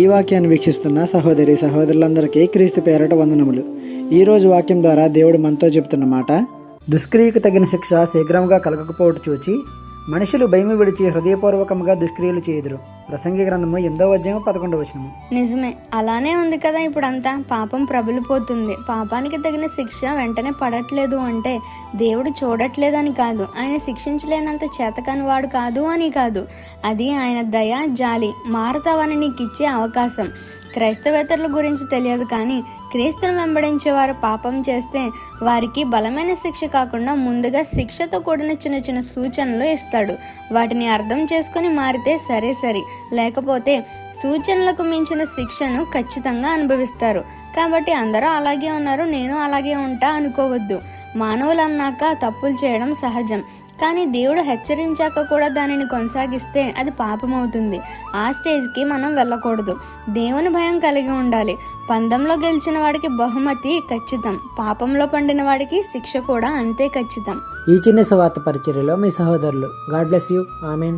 ఈ వాక్యాన్ని వీక్షిస్తున్న సహోదరి సహోదరులందరికీ క్రీస్తు పేరట వందనములు. ఈరోజు వాక్యం ద్వారా దేవుడు మనతో చెబుతున్న మాట, దుష్క్రియకు తగిన శిక్ష శీఘ్రంగా కలగకపోవట చూచి మనుషులు భయము విడిచి హృదయపూర్వకంగా దుష్క్రియలు చేయుదురు. ప్రసంగి గ్రంథము 8:11. నిజమే, అలానే ఉంది కదా. ఇప్పుడంతా పాపం ప్రబలిపోతుంది. పాపానికి తగిన శిక్ష వెంటనే పడట్లేదు అంటే దేవుడు చూడట్లేదని కాదు, ఆయన శిక్షించలేనంత చేతకాని వాడు కాదు అని కాదు. అది ఆయన దయ, జాలి, మారతావని నీకు ఇచ్చే అవకాశం. క్రైస్తవేతరుల గురించి తెలియదు, కానీ క్రీస్తును వెంబడించే వారు పాపం చేస్తే వారికి బలమైన శిక్ష కాకుండా ముందుగా శిక్షతో కూడిన చిన్న చిన్న సూచనలు ఇస్తాడు. వాటిని అర్థం చేసుకుని మారితే సరే, లేకపోతే సూచనలకు మించిన శిక్షను ఖచ్చితంగా అనుభవిస్తారు. కాబట్టి అందరూ అలాగే ఉన్నారు, నేను అలాగే ఉంటా అనుకోవద్దు. మానవులు అన్నాక తప్పులు చేయడం సహజం, కానీ దేవుడు హెచ్చరించాక కూడా దానిని కొనసాగిస్తే అది పాపమవుతుంది. ఆ స్టేజ్కి మనం వెళ్ళకూడదు. దేవుని భయం కలిగి ఉండాలి. పందెంలో గెలిచిన వాడికి బహుమతి ఖచ్చితం, పాపంలో పండిన వాడికి శిక్ష కూడా అంతే ఖచ్చితం. ఈ చిన్న సువార్త పరిచర్యలో మీ సహోదరులు. God bless you. ఆమేన్.